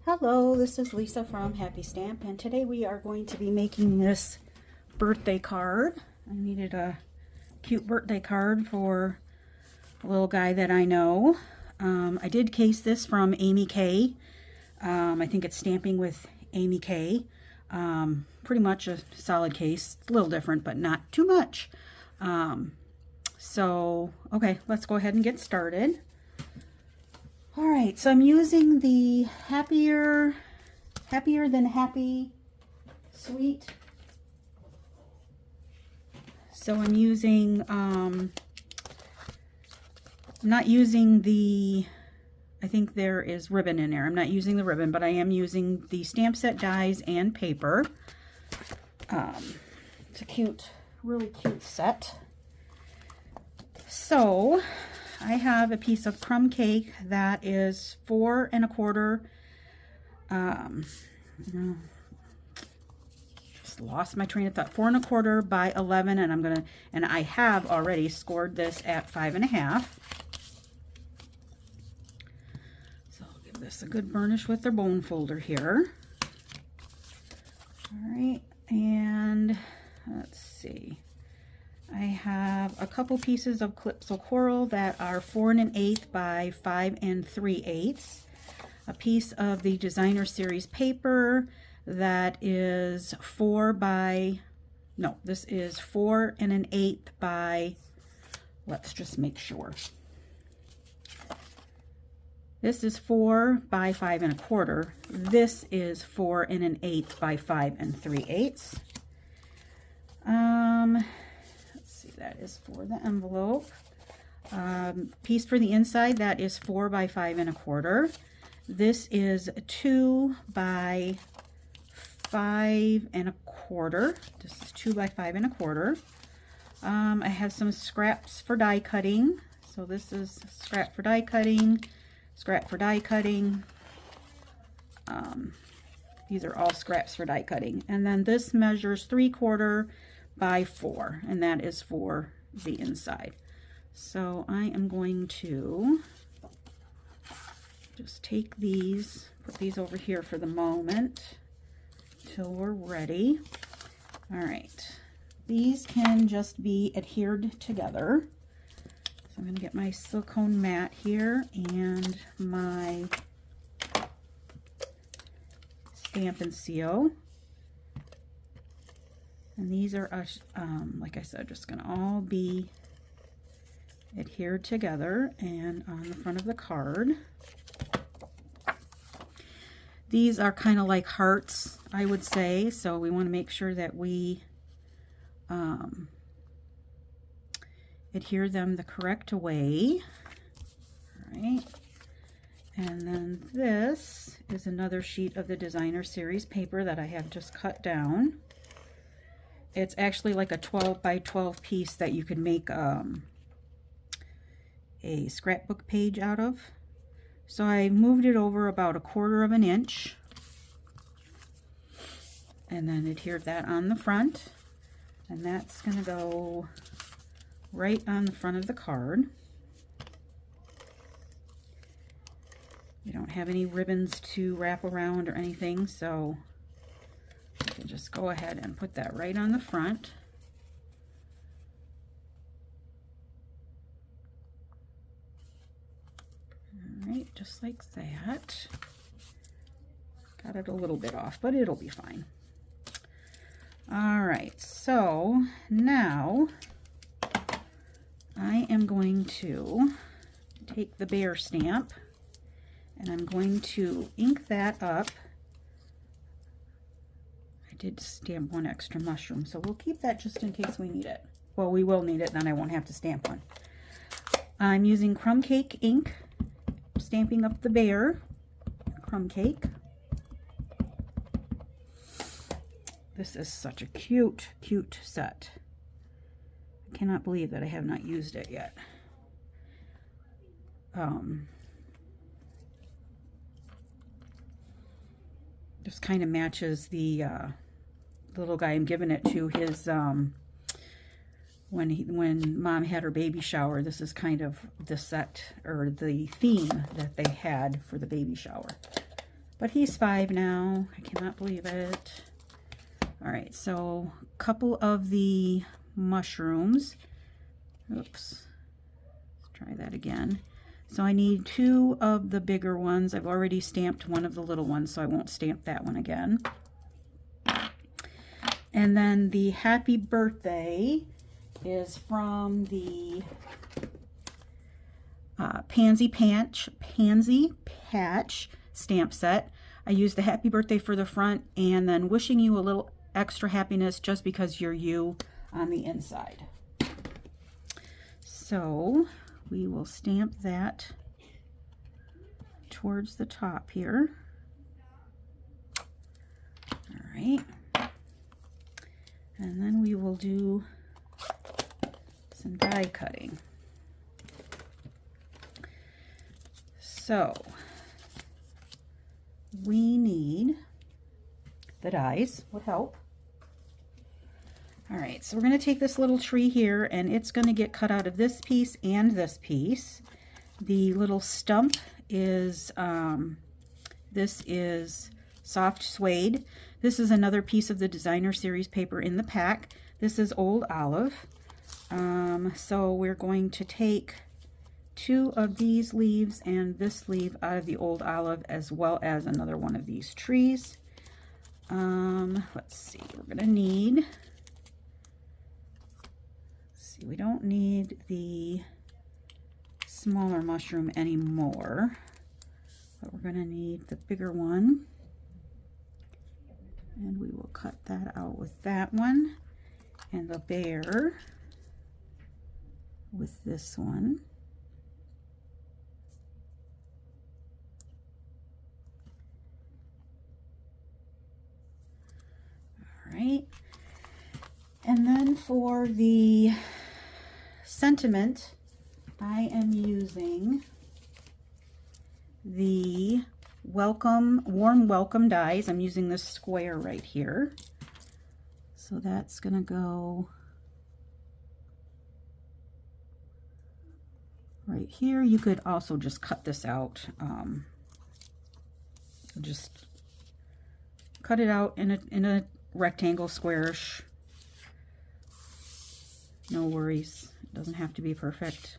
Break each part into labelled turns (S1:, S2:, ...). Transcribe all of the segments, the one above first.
S1: Hello, this is Lisa from Happy Stamp, and today we are going to be making this birthday card. I needed a cute birthday card for a little guy that I know. I did case this from Amy K. I think it's Stamping with Amy K. Pretty much a solid case. It's a little different, but not too much. Okay, let's go ahead and get started. All right, so I'm using the Happier Than Happy suite. So I'm using, not using the, I think there is ribbon in there. I'm not using the ribbon, but I am using the stamp set dies and paper. It's a cute, really cute set. So I have a piece of crumb cake that is 4 1/4. Just lost my train of thought. 4 1/4 by 11, and I have already scored this at 5 1/2. So I'll give this a good burnish with their bone folder here. All right, and let's see. I have a couple pieces of Calypso Coral that are 4 1/8 by 5 3/8. A piece of the Designer Series paper that is 4 1/8 by, let's just make sure. This is 4 by 5 1/4. This is 4 1/8 by 5 3/8. That is for the envelope. Piece for the inside, that is 4 by 5 1/4. This is 2 by 5 1/4. This is 2 by 5 1/4. I have some scraps for die cutting. So this is scrap for die cutting, scrap for die cutting. These are all scraps for die cutting. And then this measures 3/4 by 4, and that is for the inside. So I am going to just take these, put these over here for the moment till we're ready. All right, these can just be adhered together. So I'm going to get my silicone mat here and my Stampin' Seal. And these are, like I said, just going to all be adhered together and on the front of the card. These are kind of like hearts, I would say, so we want to make sure that we adhere them the correct way. All right. And then this is another sheet of the Designer Series paper that I have just cut down. It's actually like a 12 by 12 piece that you could make a scrapbook page out of. So I moved it over about 1/4 inch and then adhered that on the front. And that's going to go right on the front of the card. We don't have any ribbons to wrap around or anything, so I can just go ahead and put that right on the front. All right, just like that. Got it a little bit off, but it'll be fine. All right, so now I am going to take the bear stamp and I'm going to ink that up. I did stamp one extra mushroom, so we'll keep that just in case we need it. Well, we will need it, then I won't have to stamp one. I'm using crumb cake ink, stamping up the bear crumb cake. This is such a cute, cute set. I cannot believe that I have not used it yet. Just kind of matches the little guy I'm giving it to, his when Mom had her baby shower. This is kind of the set or the theme that they had for the baby shower. But he's 5 now. I cannot believe it. All right, so a couple of the mushrooms. Oops. Let's try that again. So I need 2 of the bigger ones. I've already stamped one of the little ones, so I won't stamp that one again. And then the happy birthday is from the Pansy Patch stamp set. I used the happy birthday for the front and then wishing you a little extra happiness just because you're you on the inside. So we will stamp that towards the top here. All right. And then we will do some die cutting. So we need the dies, would help. All right, so we're going to take this little tree here and it's going to get cut out of this piece and this piece. The little stump is, this is soft suede. This is another piece of the designer series paper in the pack. This is old olive. So we're going to take 2 of these leaves and this leaf out of the old olive, as well as another one of these trees. Let's see, we're gonna need, we don't need the smaller mushroom anymore, but we're gonna need the bigger one. And we will cut that out with that one, and the bear with this one. All right, and then for the sentiment, I am using the warm welcome dies. I'm using this square right here. So that's gonna go right here. You could also just cut this out. Just cut it out in a rectangle, squarish. No worries. It doesn't have to be perfect.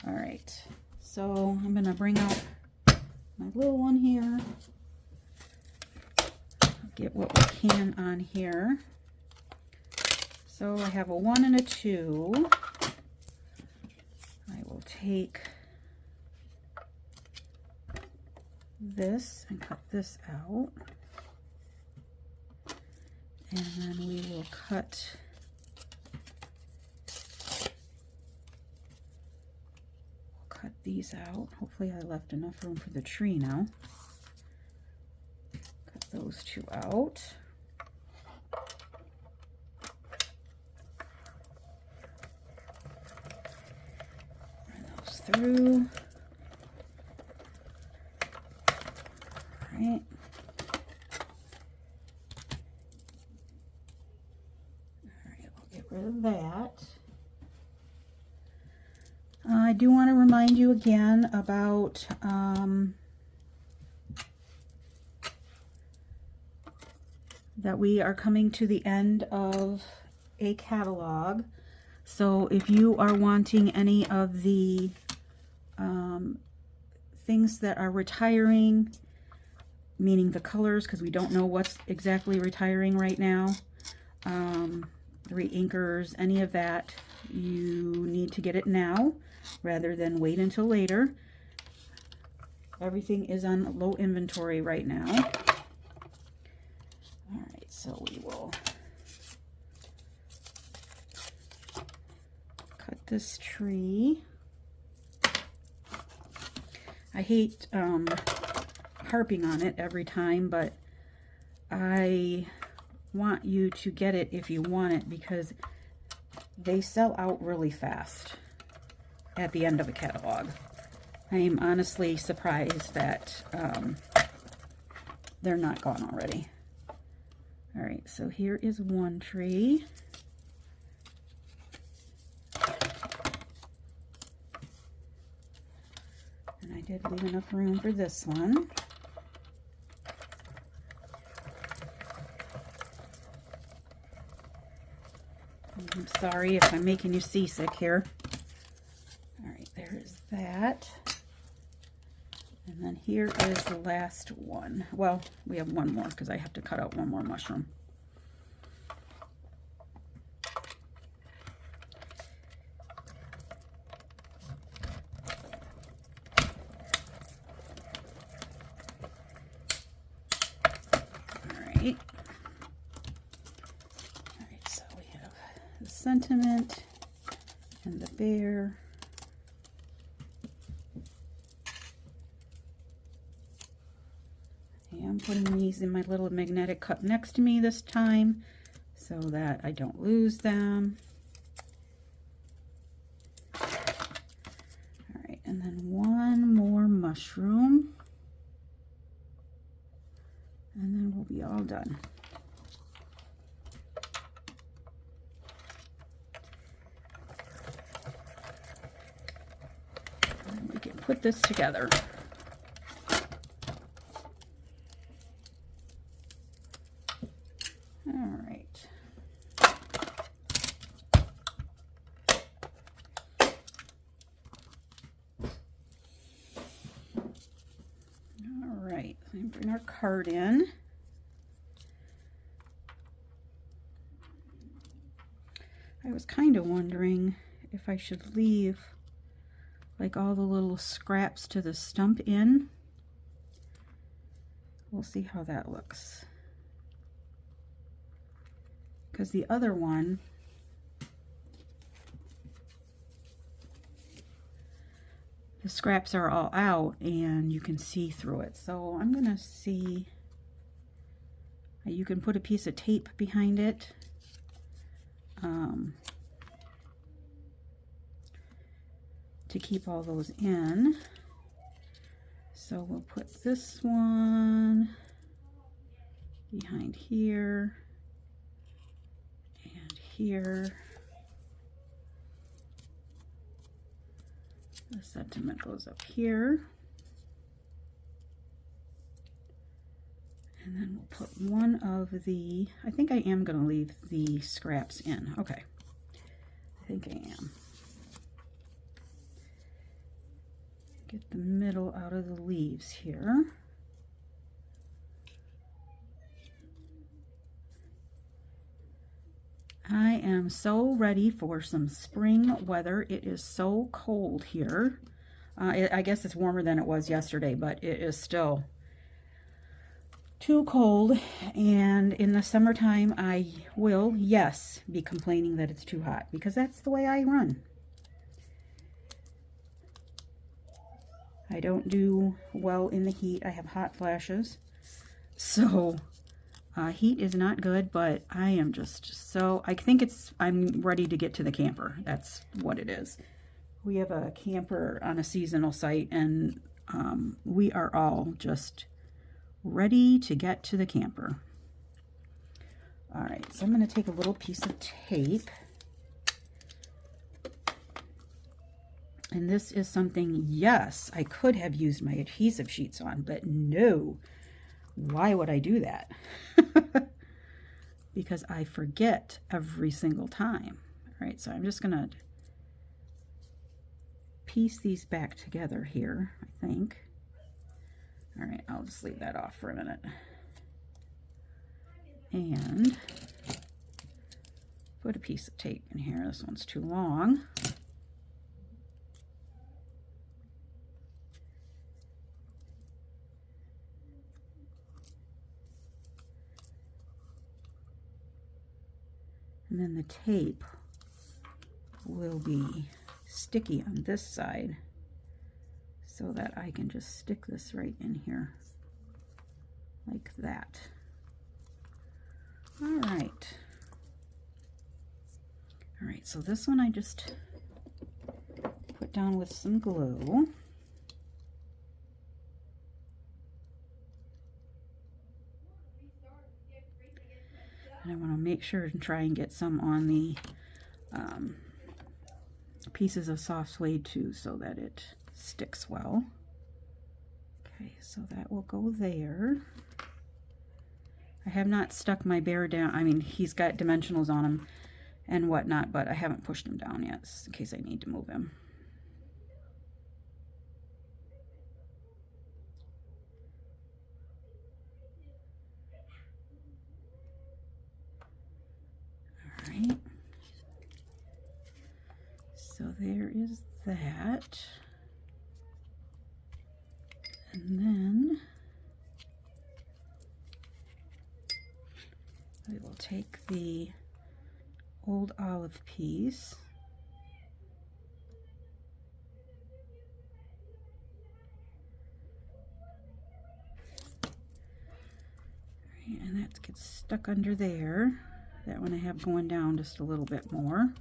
S1: All right. So I'm gonna bring out my little one here. Get what we can on here. So I have a 1 and a 2. I will take this and cut this out. And then we will cut these out. Hopefully I left enough room for the tree now. Cut those 2 out. Run those through. All right. Get rid of that. I do want to remind you again about that we are coming to the end of a catalog. So if you are wanting any of the things that are retiring, meaning the colors, because we don't know what's exactly retiring right now, re-inkers, any of that, you need to get it now rather than wait until later. Everything is on low inventory right now. All right, so we will cut this tree. I hate harping on it every time, but I want you to get it if you want it, because they sell out really fast at the end of a catalog. I am honestly surprised that they're not gone already. All right, so here is one tree. And I did leave enough room for this one. I'm sorry if I'm making you seasick here. All right, there is that. And then here is the last one. Well, we have one more because I have to cut out one more mushroom. All right, so we have the sentiment and the bear. I'm putting these in my little magnetic cup next to me this time so that I don't lose them. All right, and then one more mushroom, and then we'll be all done. And we can put this together. Bring our card in. I was kind of wondering if I should leave like all the little scraps to the stump in. We'll see how that looks. Because the other one, the scraps are all out and you can see through it. So I'm gonna see, you can put a piece of tape behind it. To keep all those in. So we'll put this one behind here and here. The sentiment goes up here. And then we'll put one of the, I think I am going to leave the scraps in. Okay. I think I am. Get the middle out of the leaves here. I am so ready for some spring weather. It is so cold here. I guess it's warmer than it was yesterday, but it is still too cold. And in the summertime, I will, yes, be complaining that it's too hot because that's the way I run. I don't do well in the heat. I have hot flashes. So heat is not good, but I am just so, I think I'm ready to get to the camper. That's what it is. We have a camper on a seasonal site, and we are all just ready to get to the camper. All right, so I'm going to take a little piece of tape. And this is something, yes, I could have used my adhesive sheets on, but no. Why would I do that? Because I forget every single time. All right, so I'm just going to piece these back together here, I think. All right, I'll just leave that off for a minute. And put a piece of tape in here. This one's too long. And then the tape will be sticky on this side so that I can just stick this right in here like that. All right. All right, so this one I just put down with some glue. And I want to make sure and try and get some on the pieces of soft suede too, so that it sticks well. Okay, so that will go there. I have not stuck my bear down. I mean, he's got dimensionals on him and whatnot, but I haven't pushed him down yet in case I need to move him. All right. So there is that. And then we will take the old olive piece and that gets stuck under there. That one I have going down just a little bit more.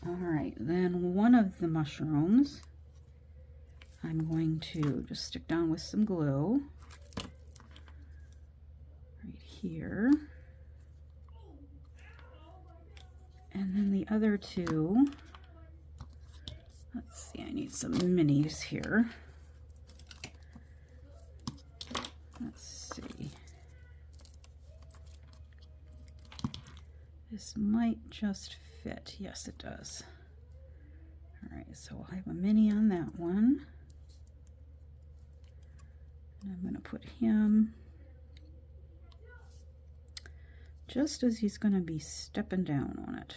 S1: All right, then one of the mushrooms I'm going to just stick down with some glue right here. And then the other two, let's see, I need some minis here. Let's see. This might just fit. Yes, it does. All right, so I'll have a mini on that one. And I'm going to put him just as he's going to be stepping down on it.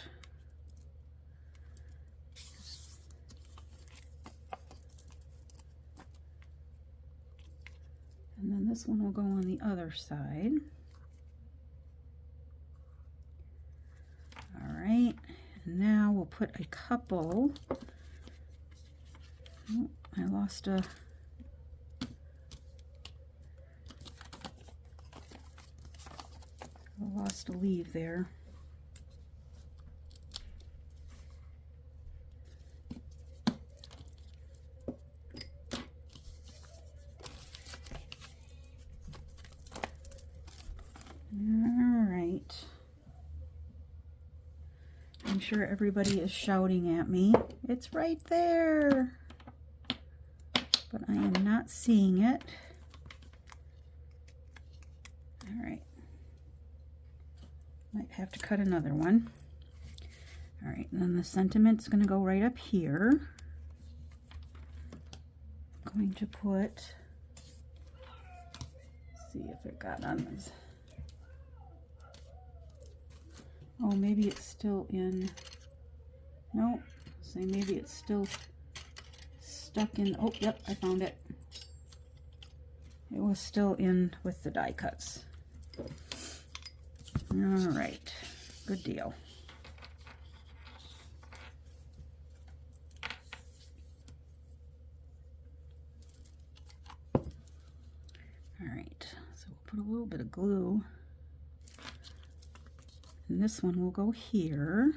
S1: And then this one will go on the other side. All right, and now we'll put a couple. Oh, I lost a leaf there. All right. I'm sure everybody is shouting at me. It's right there. But I am not seeing it. All right. Might have to cut another one. All right, and then the sentiment's going to go right up here. I'm going to put, let's see if it got on this. Oh, maybe it's still in, no, so maybe it's still stuck in, oh, yep, I found it. It was still in with the die cuts. All right, good deal. All right, so we'll put a little bit of glue. And this one will go here.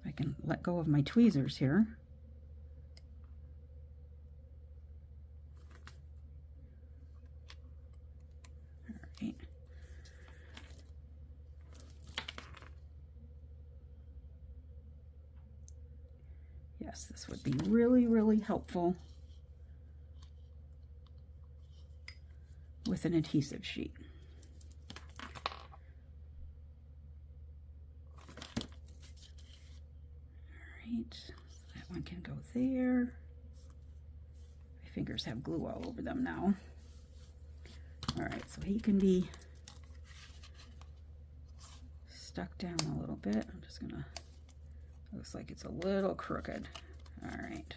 S1: I can let go of my tweezers here. Yes, this would be really, really helpful with an adhesive sheet. All right, so that one can go there. My fingers have glue all over them now. All right, so he can be stuck down a little bit. I'm just gonna, looks like it's a little crooked. All right.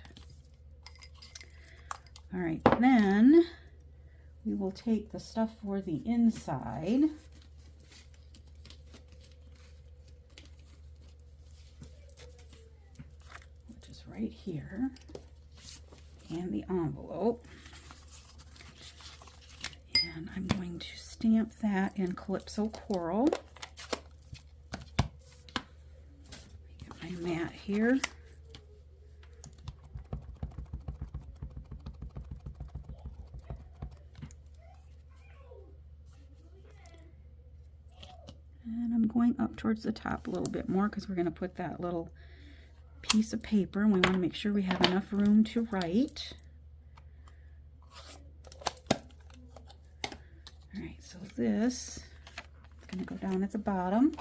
S1: All right, then we will take the stuff for the inside. Which is right here. And the envelope. And I'm going to stamp that in Calypso Coral. Get my mat here. And I'm going up towards the top a little bit more because we're going to put that little piece of paper, and we want to make sure we have enough room to write. All right, so this is going to go down at the bottom.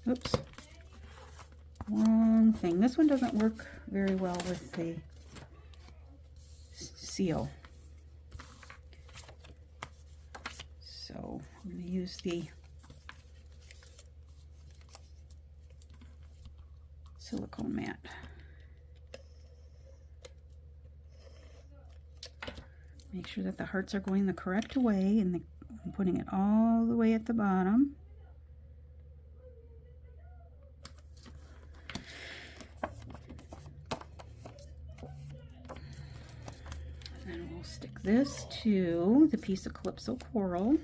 S1: Oops. Wrong thing. This one doesn't work very well with the seal. So I'm going to use the silicone mat. Make sure that the hearts are going the correct way, and I'm putting it all the way at the bottom. And then we'll stick this to the piece of Calypso Coral.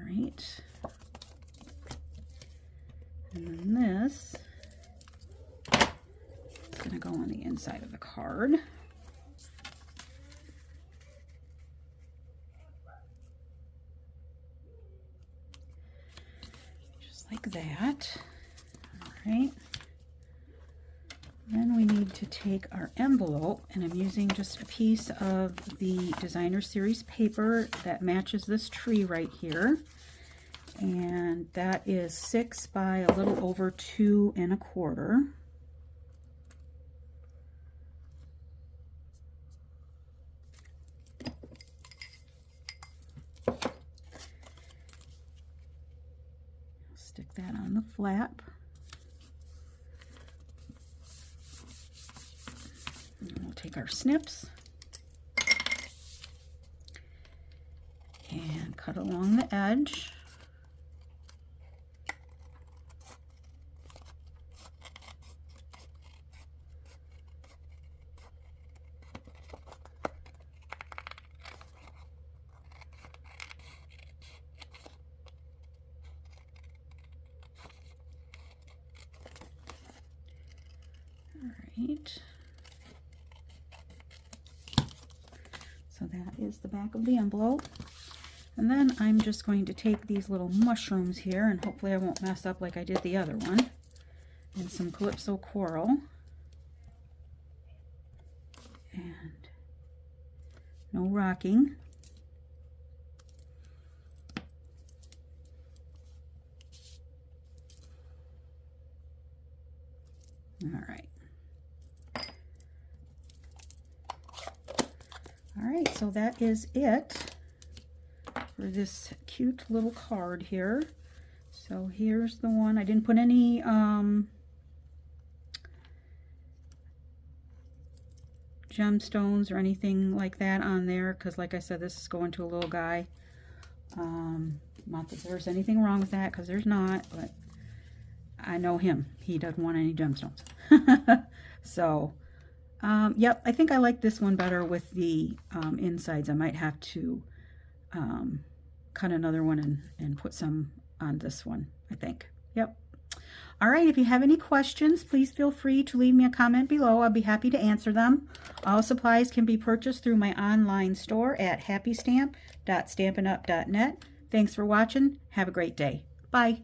S1: Right, and then this is going to go on the inside of the card. Just like that. All right. Then we need to take our envelope, and I'm using just a piece of the Designer Series paper that matches this tree right here. And that is 6 by a little over 2 1/4. Stick that on the flap. And we'll take our snips and cut along the edge. All right. So that is the back of the envelope. And then I'm just going to take these little mushrooms here, and hopefully I won't mess up like I did the other one, and some Calypso Coral. And no rocking. All right. All right, so that is it for this cute little card here. So here's the one. I didn't put any gemstones or anything like that on there, because like I said, this is going to a little guy. Not that there's anything wrong with that, because there's not, but I know him. He doesn't want any gemstones. So yep, I think I like this one better with the insides. I might have to cut another one and put some on this one, I think. Yep. All right, if you have any questions, please feel free to leave me a comment below. I'll be happy to answer them. All supplies can be purchased through my online store at happystamp.stampinup.net. Thanks for watching. Have a great day. Bye.